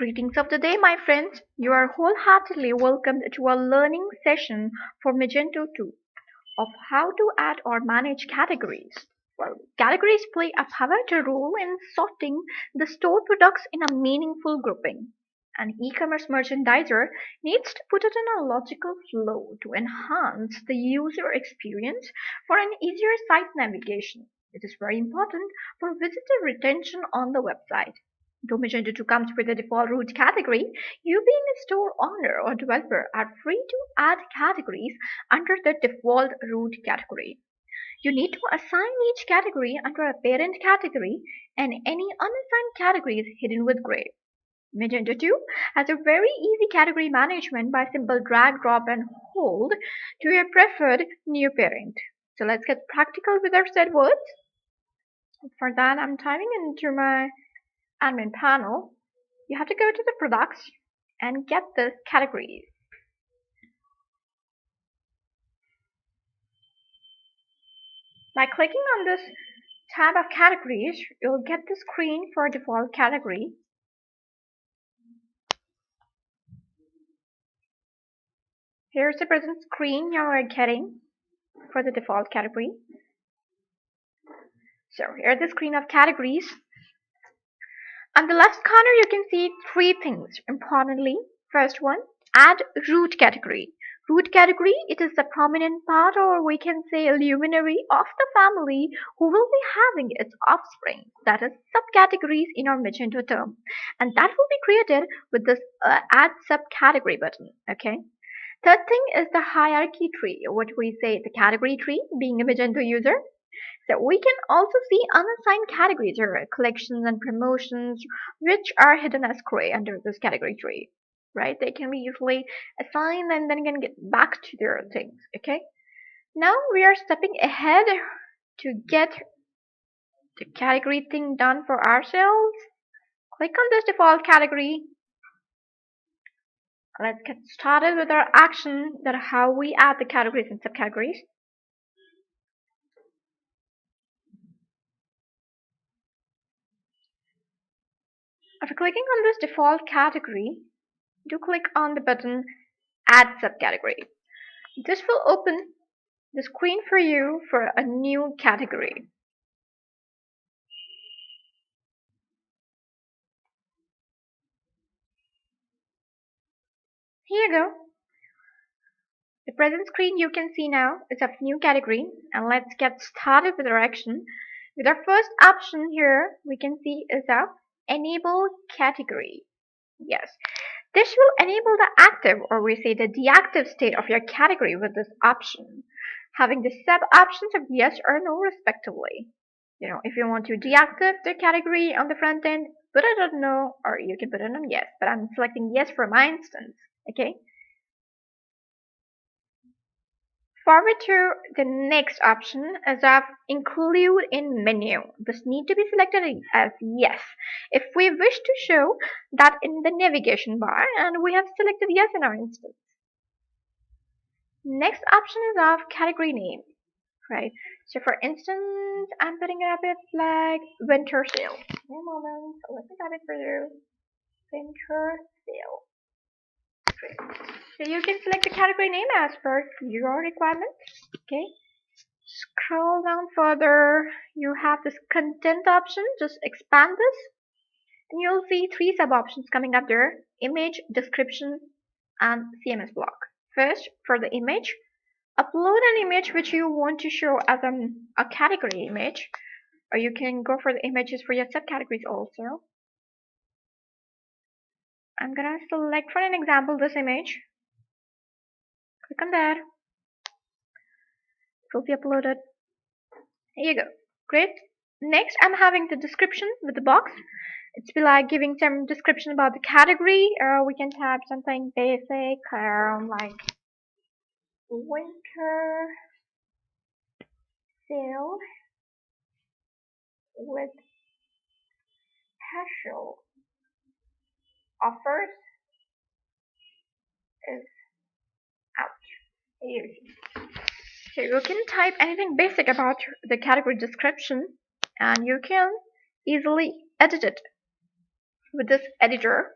Greetings of the day, my friends. You are wholeheartedly welcomed to a learning session for Magento 2 of how to add or manage categories. Well, categories play a pivotal role in sorting the store products in a meaningful grouping. An e-commerce merchandiser needs to put it in a logical flow to enhance the user experience for an easier site navigation. It is very important for visitor retention on the website. Though Magento 2 comes with a default root category, you being a store owner or developer are free to add categories under the default root category. You need to assign each category under a parent category, and any unassigned category is hidden with gray. Magento 2 has a very easy category management by simple drag, drop, and hold to your preferred new parent. So let's get practical with our said words. For that, I'm typing into my admin panel. You have to go to the products and get the categories. By clicking on this tab of categories, you'll get the screen for a default category. Here's the present screen you are getting for the default category. So here's the screen of categories. On the left corner, you can see three things. Importantly, first one, add root category. Root category, it is the prominent part, or we can say a luminary of the family who will be having its offspring, that is subcategories in our Magento term, and that will be created with this add subcategory button. Okay. Third thing is the hierarchy tree, what we say the category tree, being a Magento user. So we can also see unassigned categories or collections and promotions which are hidden as gray under this category tree. Right? They can be easily assigned and then can get back to their things. Okay. Now we are stepping ahead to get the category thing done for ourselves. Click on this default category. Let's get started with our action, that how we add the categories and subcategories. After clicking on this default category, do click on the button Add Subcategory. This will open the screen for you for a new category. Here you go. The present screen you can see now is of new category, and let's get started with our action. With our first option here, we can see is of Enable Category. Yes. This will enable the active, or we say the deactive state of your category with this option, having the sub options of yes or no respectively. If you want to deactivate the category on the front end, put it on no, or you can put it on yes, but I'm selecting yes for my instance. Okay. Forward to the next option as of include in menu. This need to be selected as yes if we wish to show that in the navigation bar, and we have selected yes in our instance. Next option is of category name, right? So for instance, I'm putting it up as like winter sale. One moment, let me type it for you. Winter sale. So you can select the category name as per your requirements. Okay. Scroll down further. You have this content option. Just expand this, and you'll see three sub options coming up there: image, description, and CMS block. First, for the image, upload an image which you want to show as a category image, or you can go for the images for your subcategories also. I'm gonna select for an example this image. Click on that. It will be uploaded. Here you go. Great. Next, I'm having the description with the box. It's be like giving some description about the category. We can type something basic, like winter sale with special offers is out. So you can type anything basic about the category description, and you can easily edit it with this editor.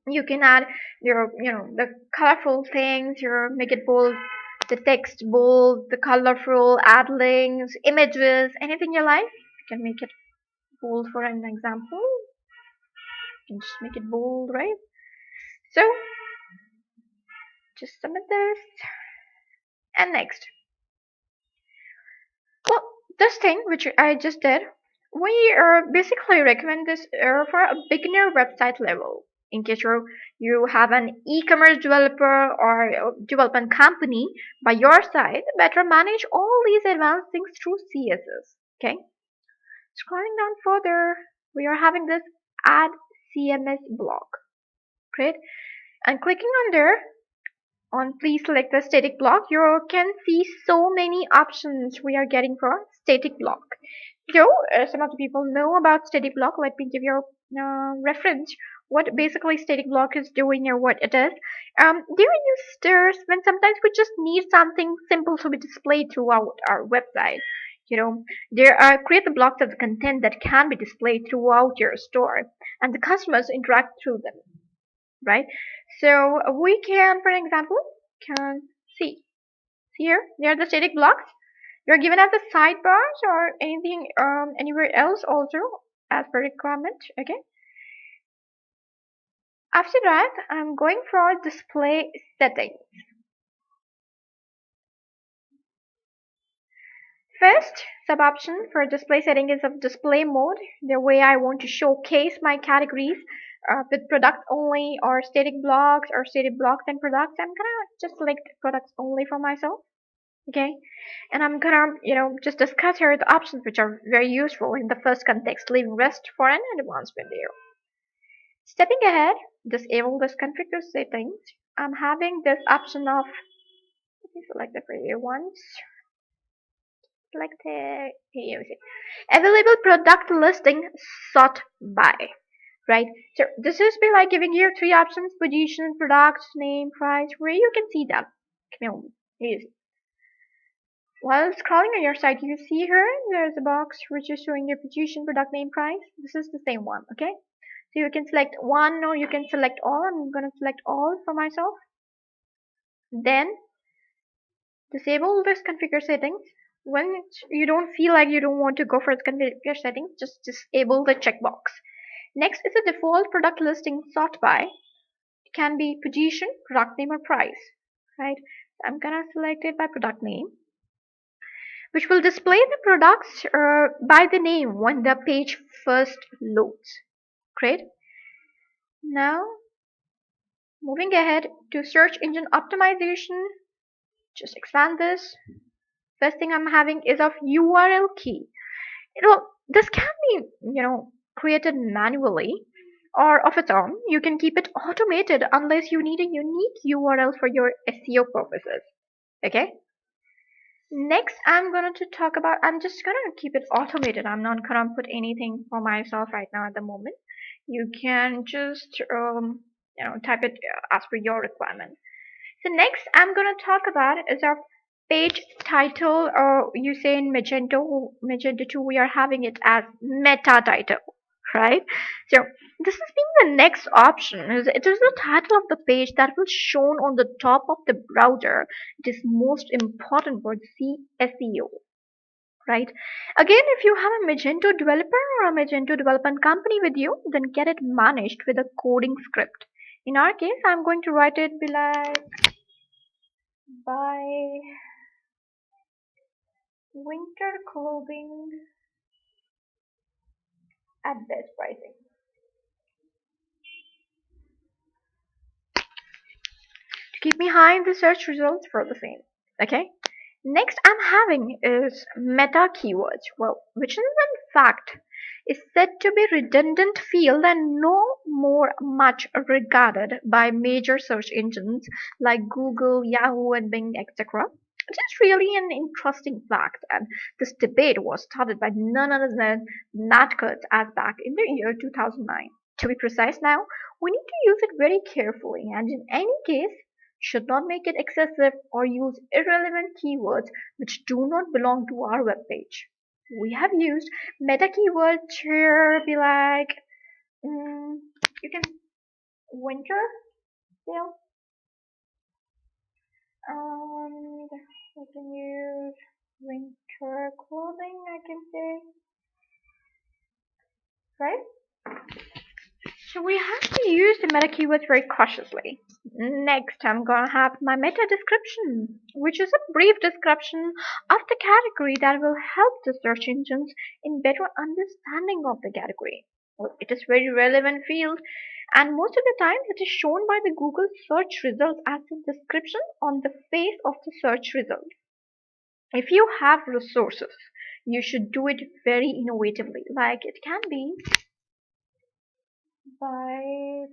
You can add your, the colorful things, your make it bold, the text bold, the colorful, add links, images, anything you like. You can make it bold for an example. You can just make it bold, right? So just submit this. And next, well, this thing which I just did, we basically recommend this for a beginner website level. In case you have an e-commerce developer or a development company by your side, better manage all these advanced things through CSS. Okay. Scrolling down further, we are having this add CMS block. Great. And clicking on there, please select the static block, you can see so many options we are getting for static block. So some of the people know about static block. Let me give you a reference what basically static block is doing or what it is. They're used when sometimes we just need something simple to be displayed throughout our website. There are create the blocks of the content that can be displayed throughout your store, and the customers interact through them, right? So we can, for example, can see here they are the static blocks. You're given as the sidebars or anything anywhere else also as per requirement. Okay. After that, I'm going for display settings. First sub option for display setting is of display mode, the way I want to showcase my categories with products only or static blocks or static blocks and products. I'm gonna just select products only for myself. Okay, and I'm gonna just discuss here the options which are very useful in the first context, leaving rest for an advanced video. Stepping ahead, disable this configure settings. I'm having this option of, let me select the preview once. Select it. Here you see. Available product listing sort by. Right? So this is be like giving you three options: position, product, name, price, where you can see them. Come on. Here you see. While scrolling on your site, you see here there's a box which is showing your position, product name, price. This is the same one, okay? So you can select one or you can select all. I'm gonna select all for myself. Then disable this configure settings. When you don't feel like you don't want to go for the configure settings, just disable the checkbox. Next is the default product listing sort by. It can be position, product name, or price. Right? I'm gonna select it by product name, which will display the products by the name when the page first loads. Great. Now, moving ahead to search engine optimization, just expand this. First thing I'm having is of URL key. This can be, created manually or of its own. You can keep it automated unless you need a unique URL for your SEO purposes. Okay. Next, I'm just gonna keep it automated. I'm not gonna put anything for myself right now at the moment. You can just, type it as per your requirement. So next, I'm gonna talk about is our page title, or you say in Magento 2, we are having it as meta title, right? So this is being the next option. It is the title of the page that will shown on the top of the browser. It is most important for the SEO, right? Again, if you have a Magento developer or a Magento development company with you, then get it managed with a coding script. In our case, I'm going to write it be like buy winter clothing at best pricing. To keep me high in the search results for the same. Okay. Next I'm having is meta keywords, well, which is in fact is said to be redundant field and no more much regarded by major search engines like Google, Yahoo, and Bing, etc. It is really an interesting fact, and this debate was started by none other than Nat Kurtz as back in the year 2009. To be precise now, we need to use it very carefully, and in any case, should not make it excessive or use irrelevant keywords which do not belong to our web page. We have used meta keywords here, be like, you can winter sale, and I can use winter clothing, I can say, right? So we have to use the meta keywords very cautiously. Next, I'm gonna have my meta description, which is a brief description of the category that will help the search engines in better understanding of the category. Well, it is very relevant field, and most of the time it is shown by the Google search results as a description on the face of the search result. If you have resources, you should do it very innovatively. Like it can be by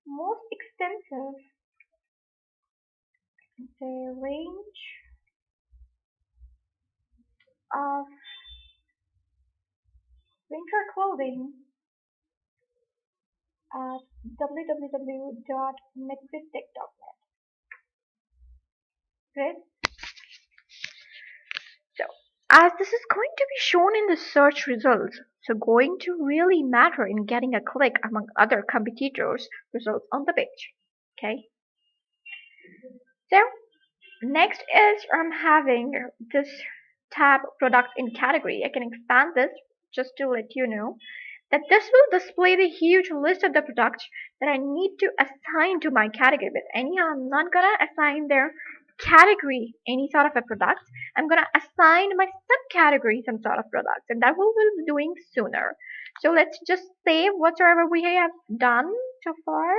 most extensive, say, range of winter clothing at www.matridtech.net. Right? So, as this is going to be shown in the search results, so going to really matter in getting a click among other competitors' results on the page. Okay. So next is I'm having this tab product in category. I can expand this just to let you know that this will display the huge list of the products that I need to assign to my category. But anyhow, I'm not gonna assign their category any sort of a product. I'm gonna assign my subcategory some sort of products, and that we'll be doing sooner. So let's just save whatsoever we have done so far.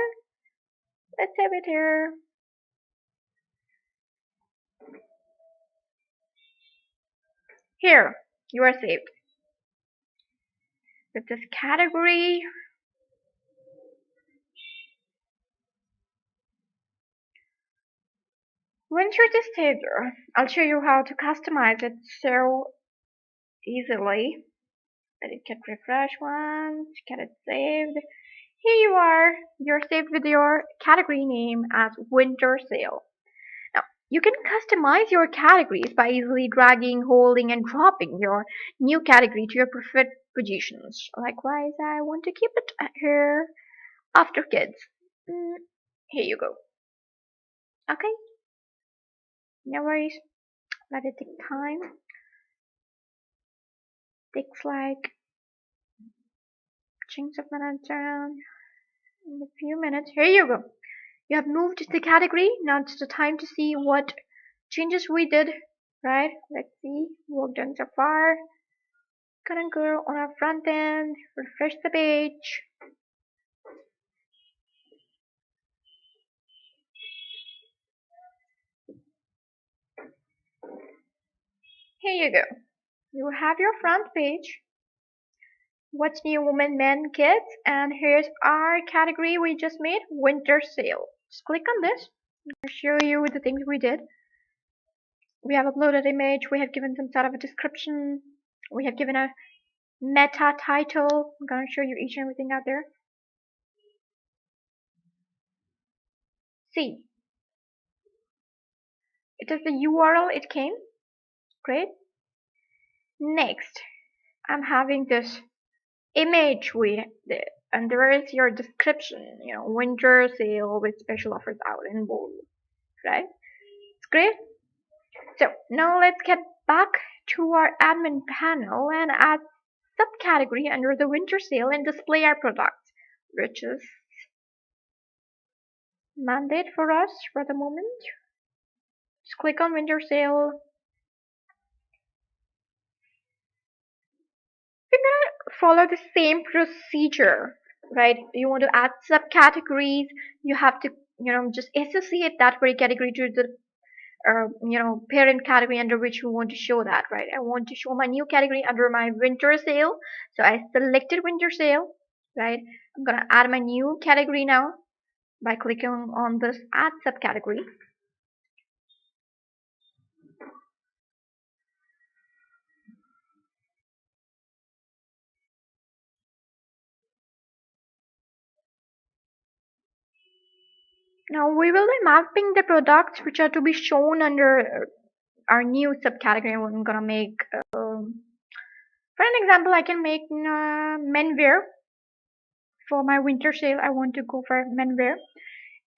Let's save it here. Here, you are saved. With this category, once you're this saved, I'll show you how to customize it so easily. Let it get refreshed once, get it saved. Here you are. You're saved with your category name as Winter Sale. Now, you can customize your categories by easily dragging, holding, and dropping your new category to your preferred positions. Likewise, I want to keep it here after kids. Here you go. Okay, no worries. Let it take time. Takes like chunks of minutes around in a few minutes. Here you go. You have moved the category. Now it's the time to see what changes we did. Right? Let's see. Work done so far. Gonna go on our front end. Refresh the page. Here you go. You have your front page. What's new, women, men, kids, and here's our category we just made, winter sale. Just click on this. I'll show you the things we did. We have uploaded image, we have given some sort of a description, we have given a meta title. I'm gonna show you each and everything out there. See, it is the URL it came. Great. Next, I'm having this image we did, and there is your description, winter sale with special offers out in bold, right? It's great. So now let's get back to our admin panel and add subcategory under the winter sale and display our products, which is mandate for us for the moment. Just click on winter sale. We're gonna follow the same procedure, right? You want to add subcategories, you have to, just associate that very category to the parent category under which you want to show that, right? I want to show my new category under my winter sale. So I selected winter sale, right? I'm gonna add my new category now by clicking on this add subcategory. Now we will be mapping the products which are to be shown under our new subcategory. I'm gonna make, for an example, I can make men wear For my winter sale, I want to go for menswear.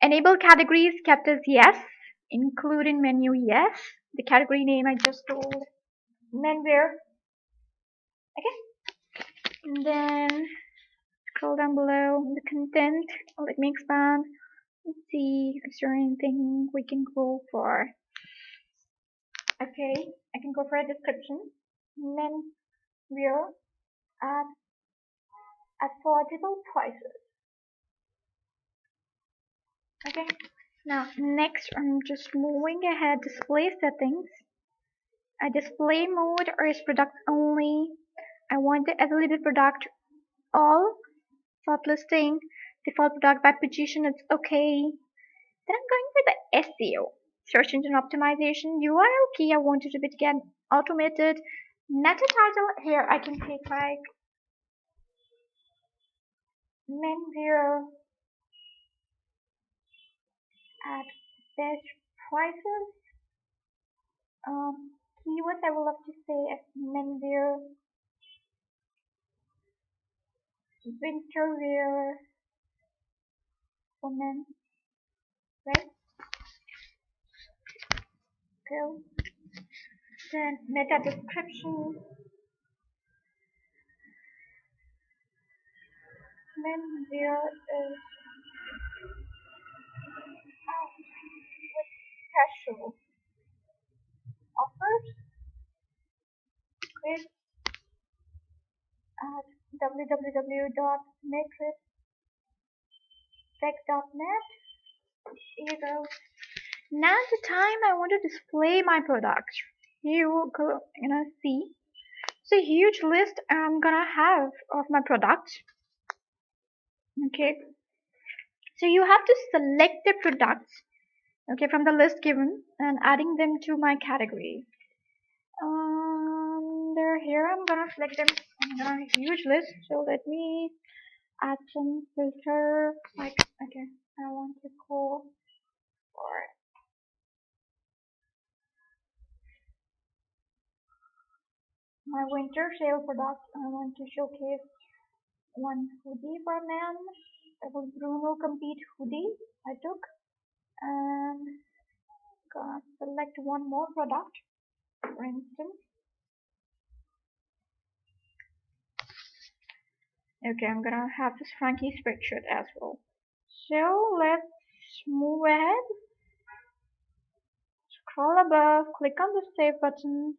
Enable categories kept as yes. Include in menu, yes. The category name I just told, menswear. Okay. And then scroll down below the content. Let me expand. Let's see, is there anything we can go for? Okay, I can go for a description. Menswear at affordable prices. Okay. Now next, I'm just moving ahead. Display settings. A display mode or is product only. I want the available product all. Sort listing. Default product by position. It's okay. Then I'm going for the SEO. Search engine optimization. URL key. I want it to be again automated. Meta title. Here I can take like menswear at best prices. Keywords I will love to say as menswear, winter wear for men, right? Go. Then meta description. Menswear is out with special offers with at www.matridtech.net. Here you go. Now the time I want to display my product. Here you go, see. It's a huge list I'm gonna have of my products. Okay. So you have to select the products, okay, from the list given and adding them to my category. They're here. I'm gonna select them. I'm gonna have a huge list. So let me add some filter. Like, okay, I want to go for my winter sale product. I want to showcase one hoodie for men. That was Bruno Compete hoodie I took, and gonna select one more product, for instance. Okay, I'm gonna have this Frankie spreadshirt as well. So let's move ahead. Scroll above, click on the save button.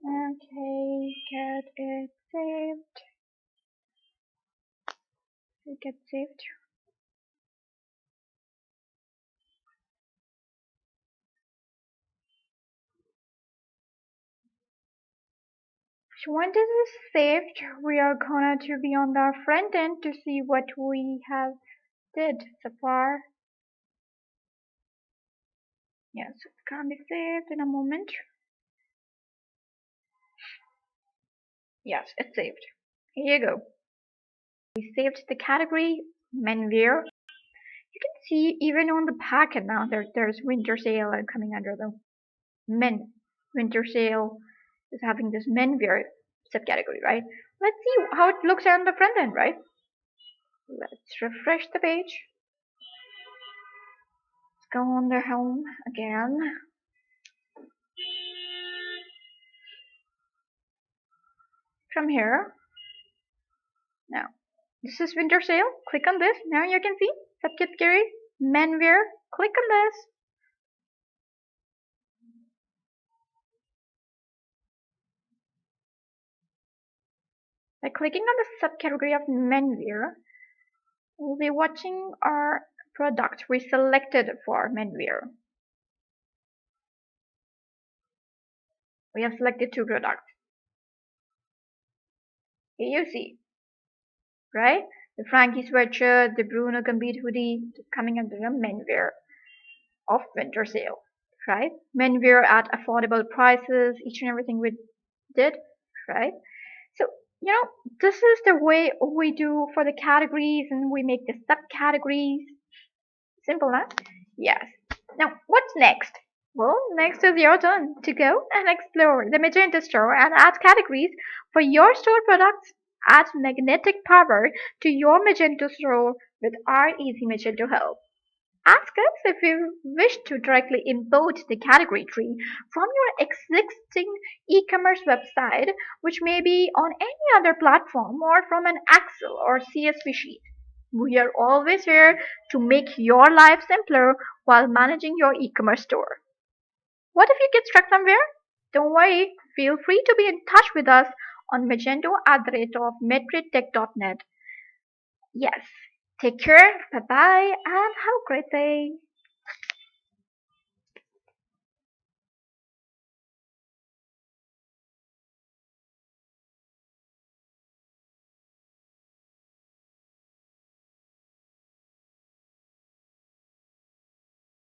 Okay, get it saved. Get saved. So once this is saved, we are gonna to be on the front end to see what we have did so far. Yes, it's gonna be saved in a moment. Yes, it's saved. Here you go. We saved the category menswear. You can see even on the packet now there's winter sale coming under the men. Winter sale is having this menswear subcategory, right? Let's see how it looks on the front end, right? Let's refresh the page. Let's go on the home again. From here. Now, this is winter sale. Click on this. Now you can see subcategory menswear. Click on this. By clicking on the subcategory of menswear, we'll be watching our product we selected for menswear. We have selected 2 products. Here you see, right? The Frankie sweatshirt, the Bruno Compete hoodie coming under the menswear of winter sale, right? Menswear at affordable prices, each and everything we did, right? So, this is the way we do for the categories, and we make the subcategories. Simple, huh? Yes. Now, what's next? Well, next is your turn to go and explore the Magento store and add categories for your store products. Add magnetic power to your Magento store with our Easy Magento help. Ask us if you wish to directly import the category tree from your existing e-commerce website, which may be on any other platform or from an Excel or CSV sheet. We are always here to make your life simpler while managing your e-commerce store. What if you get stuck somewhere? Don't worry, feel free to be in touch with us on Magento at the rate of Matridtech.net. Yes, take care, bye bye, and have a great day.